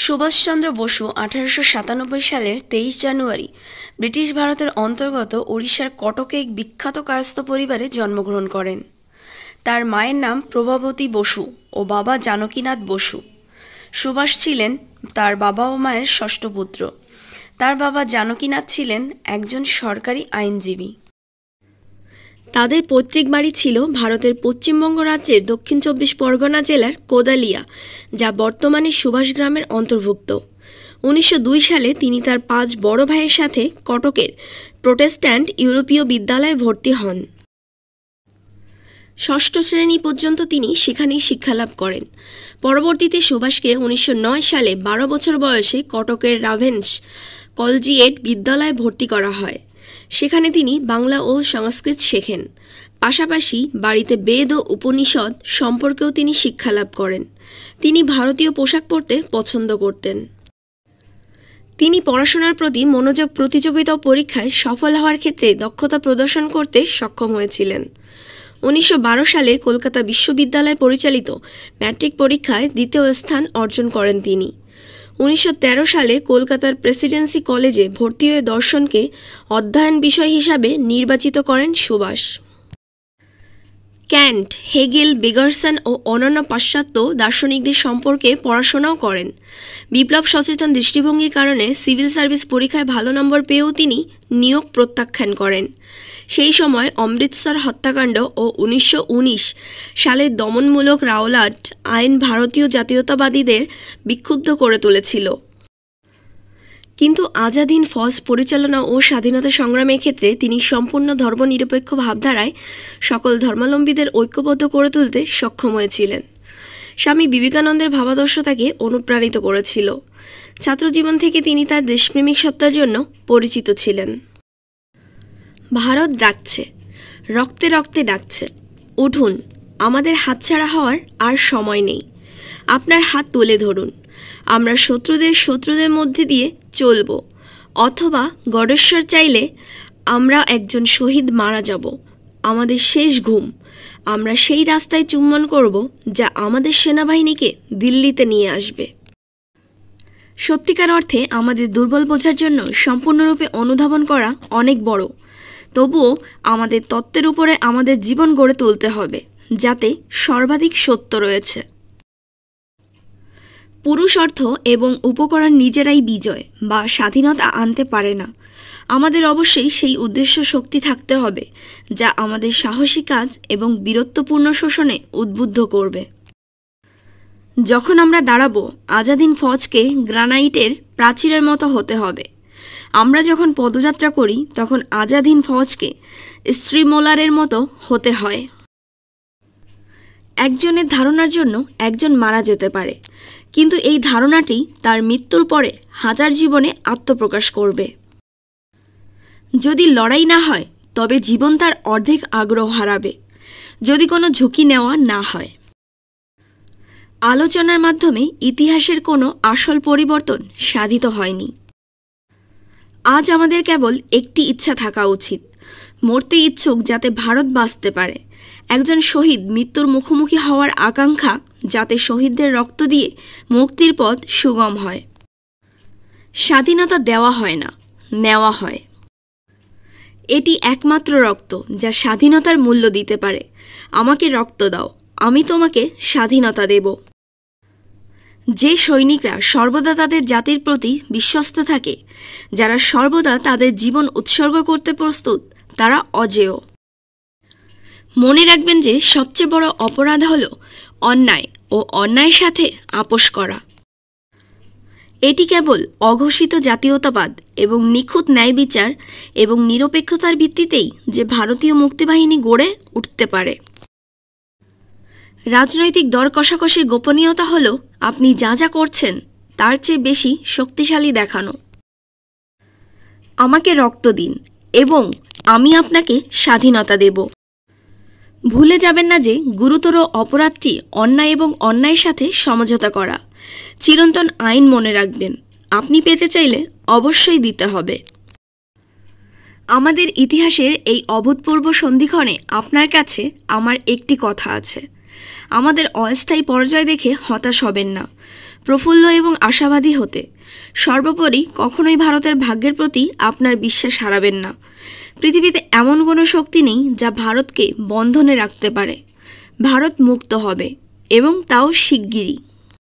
সুভাষচন্দ্র বসু 1897 সালের 23 জানুয়ারি ব্রিটিশ ভারতের অন্তর্গত ওড়িশার কটকে এক বিখ্যাত কায়স্থ পরিবারে জন্মগ্রহণ করেন। তার মায়ের নাম প্রভাবতী বসু ও বাবা জানকীনাথ বসু। সুভাষ ছিলেন তার বাবা ও মায়ের ষষ্ঠ পুত্র। তার বাবা জানকীনাথ ছিলেন একজন সরকারি আইনজীবী। তাদের পৈতৃক বাড়ি ছিল ভারতের পশ্চিমবঙ্গ রাজ্যের দক্ষিণ 24 পরগনা জেলার কোদালিয়া, যা বর্তমানে সুভাষ গ্রামের অন্তর্ভুক্ত। 1902 সালে তিনি তার 5 বড় ভাইয়ের সাথে কটকের প্রোটেস্ট্যান্ট ইউরোপীয় বিদ্যালয়ে ভর্তি হন। ষষ্ঠ শ্রেণী পর্যন্ত তিনি সেখানেই শিক্ষালাভ করেন। পরবর্তীতে সুভাষকে 1909 সালে 12 বছর বয়সে কটকের রাভেন্স কলজিয়েট বিদ্যালয়ে ভর্তি করা হয়। সেখানে তিনি বাংলা ও সংস্কৃত শেখেন। পাশাপাশি বাড়িতে বেদ ও উপনিষদ সম্পর্কেও তিনি শিক্ষালাভ করেন। তিনি ভারতীয় পোশাক পরতে পছন্দ করতেন। তিনি পড়াশোনার প্রতি মনোযোগ, প্রতিযোগিতা ও পরীক্ষায় সফল হওয়ার ক্ষেত্রে দক্ষতা প্রদর্শন করতে সক্ষম হয়েছিলেন। 1912 সালে কলকাতা বিশ্ববিদ্যালয় পরিচালিত ম্যাট্রিক পরীক্ষায় দ্বিতীয় স্থান অর্জন করেন তিনি। 1913 সালে কলকাতার প্রেসিডেন্সি কলেজে ভর্তি হয়ে দর্শনকে অধ্যয়ন বিষয় হিসাবে নির্বাচিত করেন সুভাষ। ক্যান্ট, হেগেল, বেগারসন ও অন্যান্য পাশ্চাত্য দার্শনিকদের সম্পর্কে পড়াশোনাও করেন। বিপ্লব সচেতন দৃষ্টিভঙ্গির কারণে সিভিল সার্ভিস পরীক্ষায় ভালো নম্বর পেয়েও তিনি নিয়োগ প্রত্যাখ্যান করেন। সেই সময় অমৃতসর হত্যাকাণ্ড ও 1919 সালের দমনমূলক রাওলাট আইন ভারতীয় জাতীয়তাবাদীদের বিক্ষুব্ধ করে তুলেছিল। কিন্তু আজাদ হিন্দ ফৌজ পরিচালনা ও স্বাধীনতা সংগ্রামের ক্ষেত্রে তিনি সম্পূর্ণ ধর্মনিরপেক্ষ ভাবধারায় সকল ধর্মাবলম্বীদের ঐক্যবদ্ধ করে তুলতে সক্ষম হয়েছিলেন। স্বামী বিবেকানন্দের ভাবাদর্শ তাকে অনুপ্রাণিত করেছিল। ছাত্রজীবন থেকে তিনি তার দেশপ্রেমিক সত্তার জন্য পরিচিত ছিলেন। ভারত ডাকছে, রক্তে রক্তে ডাকছে, উঠুন, আমাদের হাতছাড়া হওয়ার আর সময় নেই। আপনার হাত তুলে ধরুন। আমরা শত্রুদের মধ্যে দিয়ে চলব, অথবা গডেশ্বর চাইলে আমরা একজন শহীদ মারা যাব। আমাদের শেষ ঘুম, আমরা সেই রাস্তায় চুম্বন করব যা আমাদের সেনাবাহিনীকে দিল্লিতে নিয়ে আসবে। সত্যিকার অর্থে আমাদের দুর্বল বোঝার জন্য সম্পূর্ণরূপে অনুধাবন করা অনেক বড়। তবুও আমাদের তত্ত্বের উপরে আমাদের জীবন গড়ে তুলতে হবে, যাতে সর্বাধিক সত্য রয়েছে। পুরুষ অর্থ এবং উপকরণ নিজেরাই বিজয় বা স্বাধীনতা আনতে পারে না। আমাদের অবশ্যই সেই উদ্দেশ্য শক্তি থাকতে হবে যা আমাদের সাহসী কাজ এবং বীরত্বপূর্ণ শোষণে উদ্বুদ্ধ করবে। যখন আমরা দাঁড়াবো, আজাদ হিন্দ ফৌজকে গ্রানাইটের প্রাচীরের মতো হতে হবে। আমরা যখন পদযাত্রা করি তখন আজাদ হিন্দ ফৌজকে স্ট্রিমোলারের মতো হতে হয়। একজনের ধারণার জন্য একজন মারা যেতে পারে, কিন্তু এই ধারণাটি তার মৃত্যুর পরে হাজার জীবনে আত্মপ্রকাশ করবে। যদি লড়াই না হয় তবে জীবন তার অর্ধেক আগ্রহ হারাবে, যদি কোনো ঝুঁকি নেওয়া না হয়। আলোচনার মাধ্যমে ইতিহাসের কোনো আসল পরিবর্তন সাধিত হয়নি। আজ আমাদের কেবল একটি ইচ্ছা থাকা উচিত, মরতে ইচ্ছুক যাতে ভারত বাঁচতে পারে। একজন শহীদ মৃত্যুর মুখোমুখি হওয়ার আকাঙ্ক্ষা, যাতে শহীদদের রক্ত দিয়ে মুক্তির পথ সুগম হয়। স্বাধীনতা দেওয়া হয় না, নেওয়া হয়। এটি একমাত্র রক্ত যা স্বাধীনতার মূল্য দিতে পারে। আমাকে রক্ত দাও, আমি তোমাকে স্বাধীনতা দেব। যে সৈনিকরা সর্বদা তাদের জাতির প্রতি বিশ্বস্ত থাকে, যারা সর্বদা তাদের জীবন উৎসর্গ করতে প্রস্তুত, তারা অজেয়। মনে রাখবেন যে সবচেয়ে বড় অপরাধ হল অন্যায় ও অন্যায়ের সাথে আপোষ করা। এটি কেবল অঘোষিত জাতীয়তাবাদ এবং নিখুঁত ন্যায় বিচার এবং নিরপেক্ষতার ভিত্তিতেই যে ভারতীয় মুক্তিবাহিনী গড়ে উঠতে পারে। রাজনৈতিক দর কষাকষির গোপনীয়তা হল আপনি যা যা করছেন তার চেয়ে বেশি শক্তিশালী দেখানো। আমাকে রক্ত দিন এবং আমি আপনাকে স্বাধীনতা দেব। ভুলে যাবেন না যে গুরুতর অপরাধটি অন্যায় এবং অন্যায়ের সাথে সমঝোতা করা। চিরন্তন আইন মনে রাখবেন, আপনি পেতে চাইলে অবশ্যই দিতে হবে। আমাদের ইতিহাসের এই অভূতপূর্ব সন্ধিক্ষণে আপনার কাছে আমার একটি কথা আছে। আমাদের অস্থায়ী পরাজয় দেখে হতাশ হবেন না, প্রফুল্ল এবং আশাবাদী হতে। সর্বোপরি কখনোই ভারতের ভাগ্যের প্রতি আপনার বিশ্বাস হারাবেন না। পৃথিবীতে এমন কোনো শক্তি নেই যা ভারতকে বন্ধনে রাখতে পারে। ভারত মুক্ত হবে, এবং তাও শিগগিরই।